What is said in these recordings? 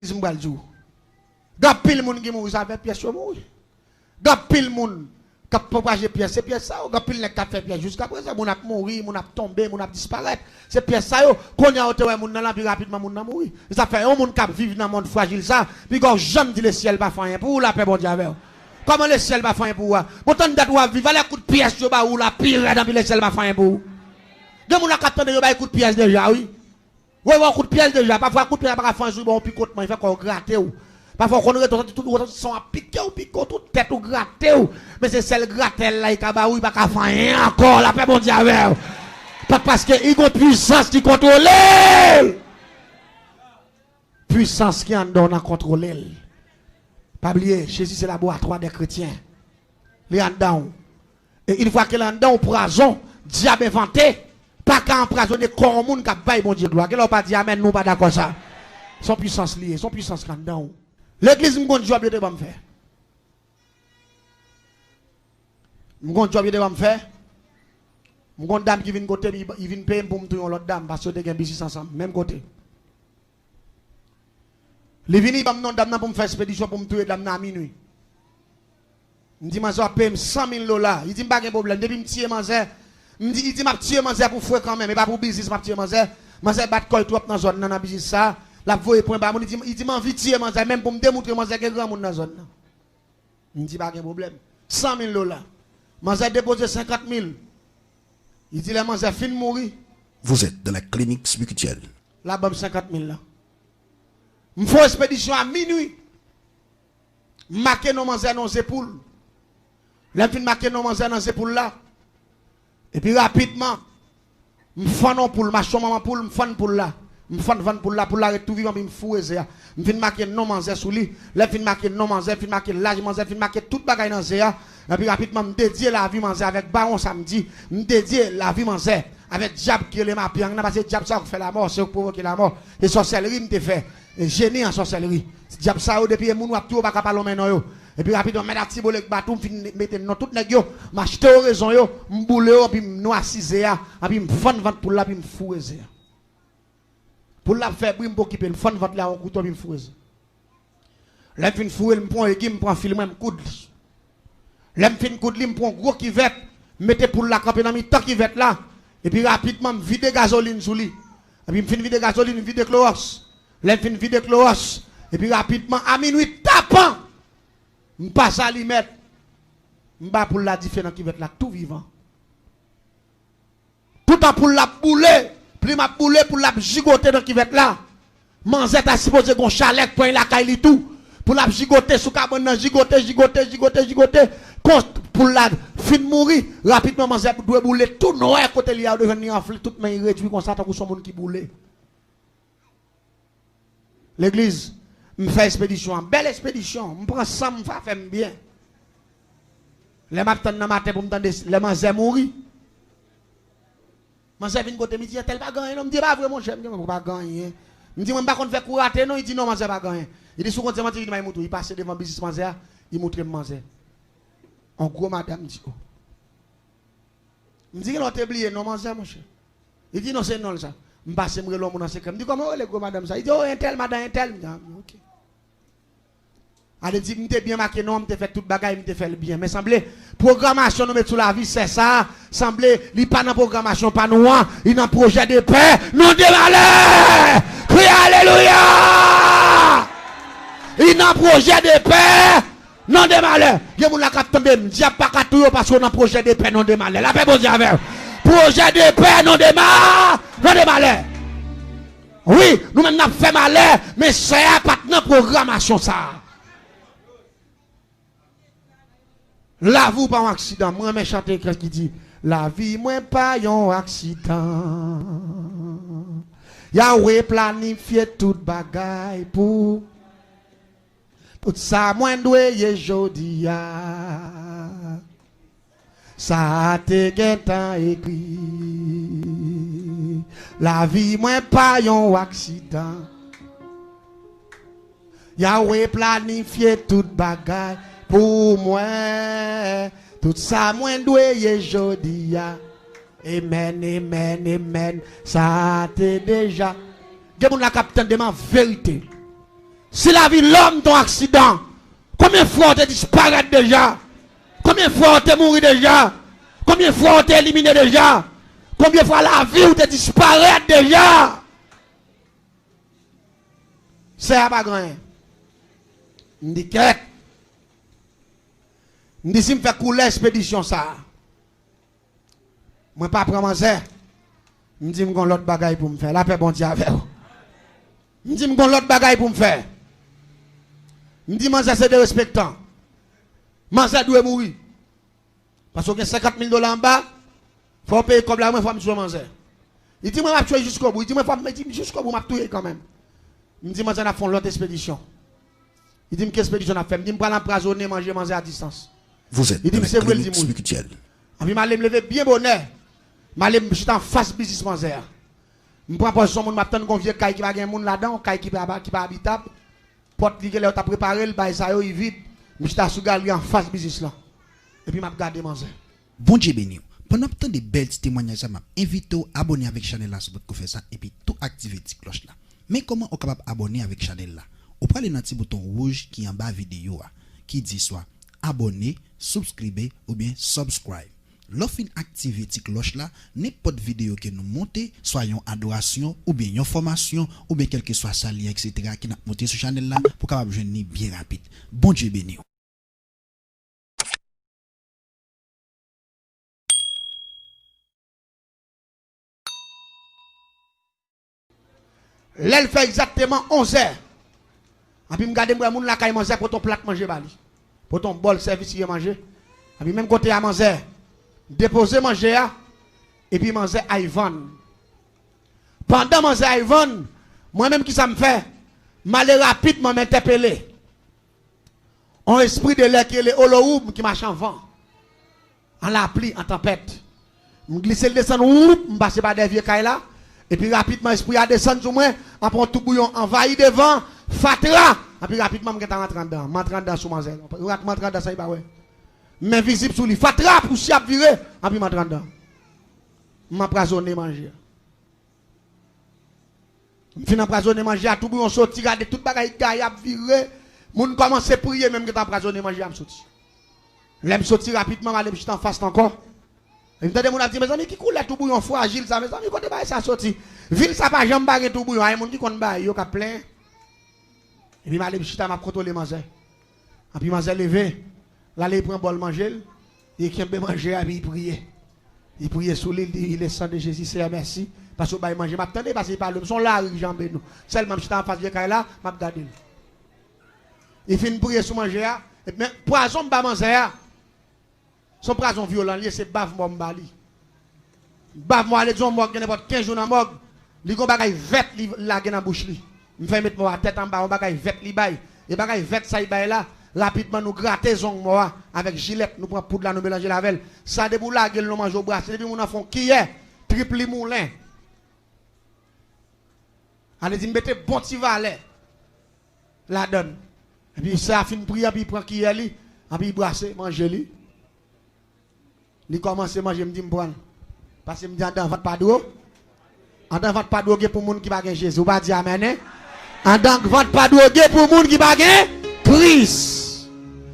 Gap pile moun qui mouri, ça fait pièce mouri. Gap pile moun qui propager pièce, c'est pièce ça. Gap pile nek fait pièce jusqu'à présent, moun a mouri, moun a tombé, moun a disparaître. C'est pièce ça yo. Qu'on y a ote moun nan la plus rapidement moun nan mouri. Ça fait un moun qui vivre dans monde fragile ça, puis quand jamais dit le ciel pas faire rien pour la paix bon Dieu avec. Comment le ciel va faire rien pour pourtant date ou vivre les coups de pièce yo ba ou la pire dans le ciel va faire rien pour. De moun la capte de yo ba coup de pièce déjà oui. Oui, un coup de pièce déjà. Parfois, un coup de pièce pas faire bon picotement, il fait qu'on gratte. Parfois, on retourne tout le son à piquer ou piquer, toute tête ou gratter. Mais c'est celle gratter là, il va pas faire rien encore. La paix, bon Dieu, avec. Parce qu'il y a une puissance qui contrôle. Puissance qui en donne à contrôler. Pas oublier, Jésus, c'est le laboratoire des chrétiens. Les en dedans. Et une fois qu'il est en dedans, au poison, diable inventé. Pas qu'à empoisonner corps monde qui baille bon Dieu gloire. Qu'elle pas dit amen, nous pas d'accord ça. Son puissance liée, son puissance quand dedans. L'église m'gon job de me faire. M'gon job de me faire. M'gon dame qui vient côté, il vient payer pour me tuer l'autre dame parce que des business ensemble, même côté. Les vini bam non dame pour me faire expédition pour me tuer dame à minuit. Me dit m'en payer $100,000. Il dit pas de problème, depuis me tirer manzer. Il dit m'a tué manzer pour fouet quand même, mais pas pour business m'a tué manzer. Manzer bat koy trop dans zone dans business ça. La voie point bas, il dit m'a tué manzer même pour me démontrer manzer que grand monde dans zone. Il dit pas de problème. $100,000. Manzer déposé 50,000. Il dit les manzer fin mourir. Vous êtes dans la clinique spirituelle. La bombe 50,000 là. Me faut expédition à minuit. Marquer nos manzer dans épaules. La fin marquer nos manzer dans épaules là. Et puis rapidement, je fais non pour ma maman pour me fan pour là. Je fais pour là pour la tout vivant, je me fous ça. Je viens marquer non manzer sous lui. Là fin marquer non manzer, fin marquer l'âge manzer, fin marquer toute bagaille dans ça. Et puis rapidement me dédier la vie manzer avec baron samedi, me dédier la vie manzer avec diable qui est ma piang parce que diable ça fait la mort, c'est provoquer la mort. Et sorcellerie me fait. Et génie en sorcellerie. Diable ça depuis moun ou tout pas capable maintenant yo. Et puis rapidement mettre petit bolek batou mettre non tout nèg yo m'acheter raison yo m'boule yo puis noisiser ya puis m'fan pour la puis m'fouer pour la faire brim pour occuper m'fan vente là on couteau puis m'fouer là fin fouer m'prend aiguille m'prend film m'coud là fin coud li m'prend gros kivette mettez pour la camper dans mi temps kivette là et puis rapidement vider gasoline sous lui et puis m'fin vider gasoline vider chlorox là fin vider chlorox et puis rapidement à minuit tapant m'passe à lui mettre m'ba pour la différent qui va être là tout vivant tout temps pour la bouler puis m'a bouler pour la gigoter dans qui va être là manzette a supposé gon chalet point la caille tout pour la gigoter sous cabane gigoter pour la fin mourir rapidement manzette doit bouler tout noir côté li a devenir enflé toute main réduit comme ça tant que son monde qui bouler l'église me fait expédition, belle expédition, me prend ça, me fait bien. Les matins dans matin pour me tendre, les manzers mourir. Manzer vient côté midi, tel pas gagner, non me dit pas vraiment j'aime pas gagner. Me dit moi pas qu'on fait courater non, il dit non manzer pas gagner. Il dit sous compte mentir il m'a montré, il passe devant business manzer, il montre manzer. En gros madame dit oh. Me dit qu'il a oublié non manzer mon cher. Il dit non c'est non ça. Me passe me l'homme dans secret. Me dit comment le gros madame ça. Il dit oh un tel madame un tel. OK. Elle dit, m'te bien marqué, non, m'te fait toute bagaille, m'te fait le bien. Mais semblait, programmation, nous mettons la vie, c'est ça. Semblait, il pas dans programmation, pas nous, il dans projet de paix, non de malheur. Crie alléluia. Il dans projet de paix, non de malheur. Il y a mon la cap tomber, diable pas qu'à tout, parce qu'on a projet de paix, non de malheur. La paix, bon Dieu, avec. Projet de paix, non de malheur, non de malheur. Oui, nous-mêmes, nous avons fait malheur, mais c'est pas dans programmation, ça. La vie pas un accident. Moi, je chante qui dit la vie, moi, pas un accident. Yahweh planifié toute bagaille pour tout ça, moi, doye jodi ya. Ça te temps écrit. La vie, moi, pas un accident. Yahweh planifié toute bagaille. Pour moi, tout ça, moi, doye jodi ya. Amen, amen, amen. Ça t'est déjà. Gen moun la capitaine de ma vérité. Si la vie l'homme ton accident, combien de fois on te disparaît déjà? Combien de fois on te mourir déjà? Combien de fois on te éliminé déjà? Combien de fois la vie ou te disparaît déjà? C'est à pas grand. Je dis que je dis si je fais couler l'expédition ça. Moi pas prendre ça. Je dis que j'ai l'autre bagaille pour me faire. La paix bon Dieu avec vous. Je dis que j'ai l'autre bagaille pour me faire. Je dis que c'est de respectant. Manza doit mourir. Parce que 50 000 $ en bas, il faut payer comme la main, il faut me tuer Manza. Il dit, moi, je vais tuer jusqu'au bout. Il dit, moi, il faut me tuer jusqu'au bout, je vais tuer quand même. Il me dit, Manza, on a fait l'autre expédition. Il dit, quelle expédition on a fait? Il dit, je vais l'empoisonner, manger Manza à distance. Vous êtes dans la clinique spirituelle. Et puis, je vais me lever bien bonheur. Je suis en face business Manza. Je prends position, je m'attends qu'on vienne qui va gagner là-dedans, qui va habitable. Porte qui est préparé, le bail ça est vide. Je suis sous galerie en face business là. Et puis, je vais regarder Manza. Bon Dieu béni. Pendant tant de belles témoignages, je invite à abonner avec Chanel là, pour faire ça, et puis tout activer la cloche là. Mais comment on est capable d'abonner avec Chanel là? On prend le petit bouton rouge qui est en bas de la vidéo, qui dit soit abonner, subscriber ou bien subscribe. Lorsqu'on active la cloche là, n'importe vidéo que nous montons, soit une adoration, ou bien une formation, ou bien quel que soit ça, etc., qui n'a monté sur Chanel là, pour capable de bien rapide. Bon Dieu béni. L'elle fait exactement 11 heures. Et puis, je regarde mon la caille manger pour ton plat manger bali. Pour ton bol service qui manger. Et puis, même côté à manger, déposer manger et puis manger Ivan. Pendant manger Ivan, moi-même qui ça me fait, m'aller rapidement m'interpeller. En esprit de l'air qui est le holoum qui marche en vent. En la pluie, en tempête. Je glisse le descend, je passe par des vieux cailles là. Et puis rapidement, l'esprit a descendu sur moi, on prend tout bouillon, envahi devant, fatra. Et puis rapidement, je rentre dedans. Je rentre dedans sur ma zèle. Je rentre dedans, ça y va, ouais. Mais visible sur lui, fatra, pour s'y virer. Et puis je rentre dedans. Je m'empoisonne manger. Je finis empoisonner manger, tout bouillon sorti, regarde tout bagaille, il a viré. Moun commence à prier, même que t'empoisonner manger, je me sorti. Je me sorti rapidement, je suis en face encore. Et vous avez dit, mes amis, qui coule tout bouillon fragile, ça, mes amis, quand ça sorti. Ville, ça pas jamais barré tout bouillon. Il y a des gens qui comptent barré, ils ont plein. Et puis, je suis allé contrôler manger. Et puis, manger levé. Là, il prend un bol manger. Il qui aime manger, et puis il prie. Il prie sous l'île, il est sang de Jésus, c'est merci. Parce que il mange. Je m'attendais parce qu'il parle. Ils sont là, ils jambent nous. Seulement, je suis en face de là, je regarde. Il finit de prier sur manger. Et puis, poison, je vais manger. Son poison violent, c'est bave-moi m'bali. Bave-moi, les gens morts, n'importe 15 jours dans morgue. Li gon bagay vet li la dans bouche li. Me fait mettre moi tête en bas, on bagay vet li bay. Et bagay vet ça y bay là, rapidement nous gratter zong moi avec gilet, nous prend poudre là nous mélanger la velle. Ça debout la gueule nous mange au bras, depuis mon enfant qui est triple moulin. Allez dit mettez bon petit valet. La donne. Et puis ça fin prier puis prend qui est li, et puis brasser manger li. Il commence à manger, me dit, me parce que me dit, en votre padou, en dans votre padou, pour les gens qui ne Jésus. Vous pas dire amen. En dans votre padou, pour les gens qui ne Christ.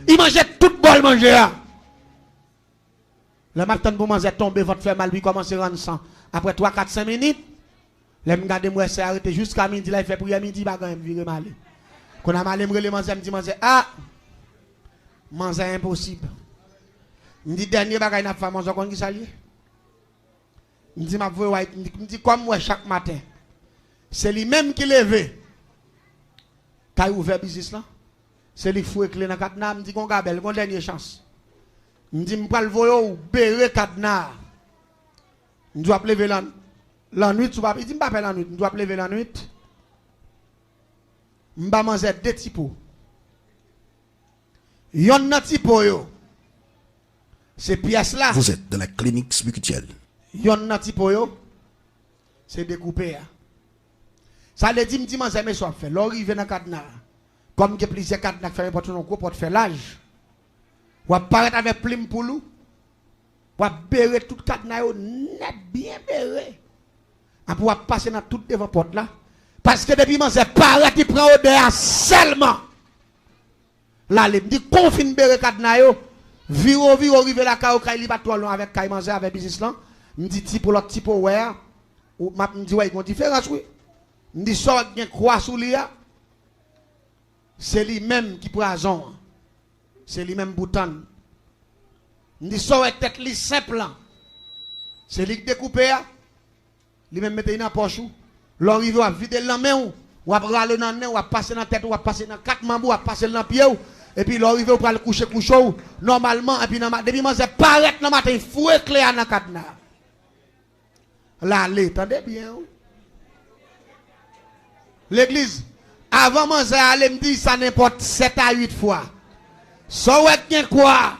Il mangeait tout bol manger. Le matin pour manger tomber, votre fait mal, lui commence à rendre sang. Après 3, 4, 5 minutes, les gens regardent moi, c'est arrêté jusqu'à midi, là, il fait prier midi, il va virer mal. Quand on a mal, il me dit, manger, ah, manger impossible. Je dis dernier bagay n'a pas manger qui s'allie. Je dis ma voix me dit comme moi chaque matin. C'est lui même qui lève. Quand il ouvert business là, c'est lui fouet clé dans cadenas, me dit qu'on gabelle, qu'on dernière chance. Me dit me pas le voyer ou bérer cadenas. Je dois lever la nuit, tu vas il dit pas la nuit, je dois lever la nuit. Je vais manger deux petits pots. Yon nan petit pot yo. Ces pièces-là. Vous êtes dans la clinique spirituelle. Yon nan ti po yo. C'est découpé. Ça le dit me dit manze mes soit fait. L'arrivé dans cadenas. Comme que plusieurs cadenas fait n'importe non pour faire l'âge. Ou apparaître avec plume pour nous. Ou bérer tout cadenas yo net bien béré. Après ou passer dans toute devant porte là. Parce que depuis moi, c'est paraît qui prend odeur seulement. Là, il me dit, confine barricade na yo. Viro, arrive la caille, il pas trop long avec caille manger avec business là. Me dit, type l'autre type, ouais. Ou m'a me dit, ouais, il y a une différence, oui. Me dit, ça, il y a croix sous lui. C'est lui-même qui poison. C'est lui-même bouton. Me dit, ça, ouais, tête li simple. C'est lui qui découpe. Lui-même mette dans la poche. L'arrive à vider la main. Ou à râler dans le nez, ou à passer dans la tête, ou à passer dans 4 membres, ou à passer dans le pied. Et puis l'arrive pour aller coucher normalement. Et puis depuis moi, c'est paraître dans le matin, il faut éclairer dans le cadenas. Là, attendez bien. L'église, avant moi, j'ai allé me dire ça n'importe 7 à 8 fois. Ça ouais bien quoi?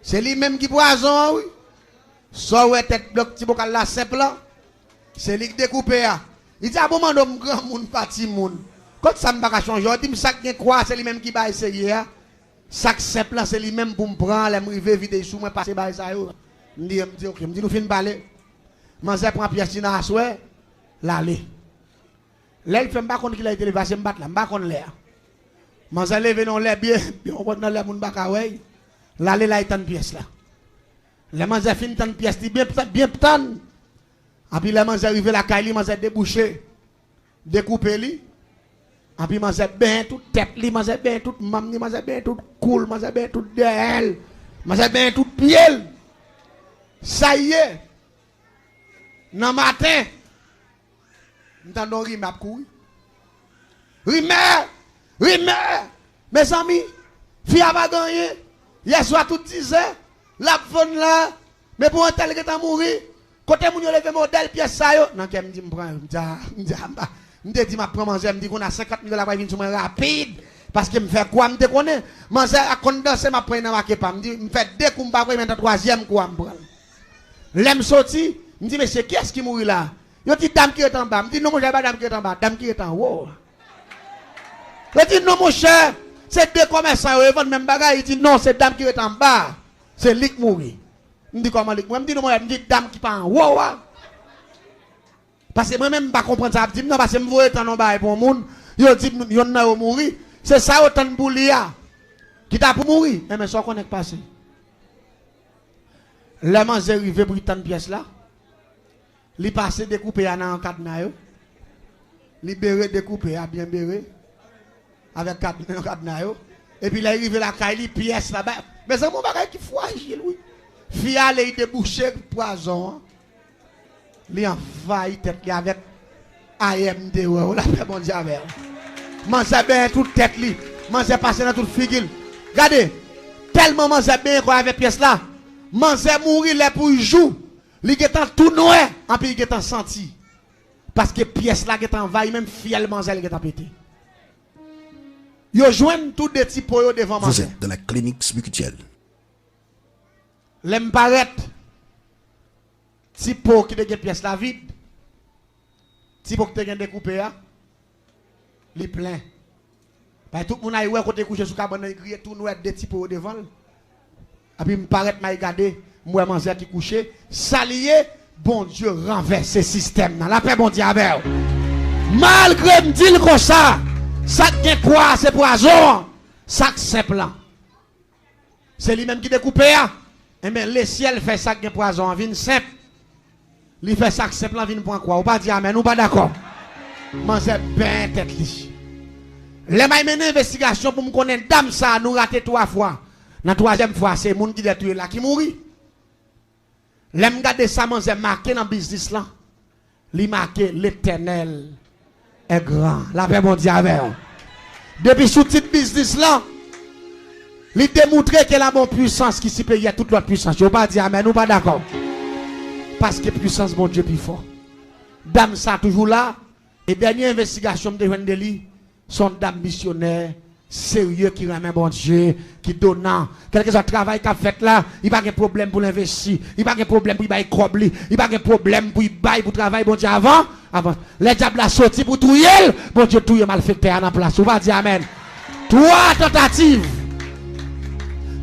C'est lui-même qui poison, oui. Ça ouais tête bloc petit bocal là simple. C'est lui qui découpe. Il dit à bon moment grand monde parti monde. Quand ça me va changer, il dit ça qui quoi, c'est lui-même qui va essayer. Ça simple c'est lui-même pour me prendre, les me vider sous moi passer par ça yo. Me dit OK, me dit nous fin parler. Moi je prends pièce dans assoir, l'aller. Là il fait pas connait qu'il a été levé, je me battre là, pas connait l'air. Moi je lever non l'air bien, on va dans l'air moun ba ka ouais. L'aller là est une pièce là. Les moi je fin une pièce bien tan. Et puis là, je arrive à la caille, je débouché, découpé li. Et puis je bien toute tête li, je bien toute mamni, je bien toute cool, je bien toute d'elle, je bien toute pied. Ça y est. Dans le matin, nous avons rimé à courir. Rimé. Mes amis, fille a pas gagné. Hier soir, tout disait, la fond là, mais pour un tel qui est mort. Côté moun yo levé modèle pièce ça yo nan ke me dit me prend me dit m'a prend manger me dit qu'on a 50 000 la va venir sur moi rapide parce que me fait quoi me te connaît manger à condenser m'a prend marqué pas me dit me fait deux coups pas maintenant troisième coup me prend l'aime sorti me dit monsieur qui est-ce qui mourit là yo dit dame qui est en bas me dit non mon cher dame qui est en bas dame qui est en haut yo dit non mon cher c'est deux commerçants ils vendent même bagaille il dit non c'est dame qui est en bas c'est lui qui mourit. Je dis comment moi me dit non moi me dit dame qui pas en haut parce que moi même pas comprendre ça dit non parce que me voyer tant en bas pour monde yo dit yo n'a mourir c'est ça autant pour lia qui t'a pour mourir mais ça connaît passé la manger arrivé pour tant pièce là li passer découper dans cadenas yo libérer découper a bien béré avec cadenas yo et puis là arrivé la caille pièce là-bas mais c'est mon bagage qui fragile oui. Fia les débouché poison. Li envahi tête li avec AMD ou la paix bon Dieu avec. Mange bien toute tête li. Mange passer dans toute figure. Regardez. Tellement mange bien quoi avec pièce là. Mange mourir les pour jour. Li getan tout noir en puis getan senti. Parce que pièce là getan envahi même fiel mange li getan pété. Yo joignent tout des petits poyo devant manger. Vous êtes dans la clinique spirituelle. L'aime paraître. Si pour qui te pièce la vide. Si pour que te découpé li plein. Parce que tout le monde a eu côté couché sous cabane grillé tout noir des petits pots devant. Et puis me paraît m'a regarder moi manger qui couché, salier bon Dieu renverse ce système. La paix bon Dieu avec. Malgré me dire comme ça quoi c'est poison. Ça simple. C'est lui-même qui découpe. Eh bien, le ciel fait ça qui est poison en vin simple. Il fait ça simple en vin pour quoi? Ou pas dire amen, ou pas d'accord? Moi, c'est bien tête li. Les m'a mené investigation pour me connaître dame ça nous raté 3 fois. La 3e fois, c'est moun qui détruit là qui mourit. Les m'gade ça moi c'est marqué dans business là. Li marqué l'Éternel est grand. La paix mon Dieu avec. Depuis sous titre business là, il démontre que la bonne puissance qui s'y paye à toute l'autre puissance. Je ne vais pas dire amen, nous pas d'accord. Parce que puissance, mon Dieu, plus fort. Dame, ça toujours là. Et dernière investigation de Wendeli, son dame missionnaire, sérieux, qui remet bon Dieu, qui donnant. Quel que soit le travail qu'il a fait là, il n'y a pas de problème pour l'investir. Il n'y a pas de problème pour y bailler crobli. Il n'y a pas de problème pour y bailler pour travailler, bon Dieu, avant. Les diables a sorti pour tout yel. Bon Dieu, tout yel malfaiteur à la place. On va dire amen. 3 tentatives.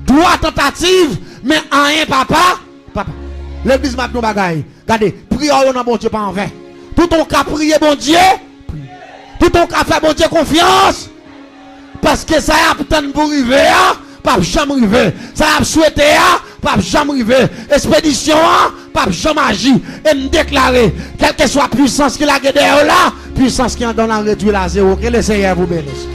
3 tentatives, mais rien, papa. L'église m'a dit, bagaille. Regardez, prions dans bon Dieu pas en vain. Tout ton cas prier, bon Dieu. Tout ton cas fait bon Dieu confiance. Parce que ça a peut-être pour arriver, pas jamais arriver. Ça a souhaité, pas jamais arriver. Expédition, pas jamais agir. Et me déclarer, quelle que soit la puissance qu'il a derrière là, puissance qui en donne à réduire à zéro. Que le Seigneur vous bénisse.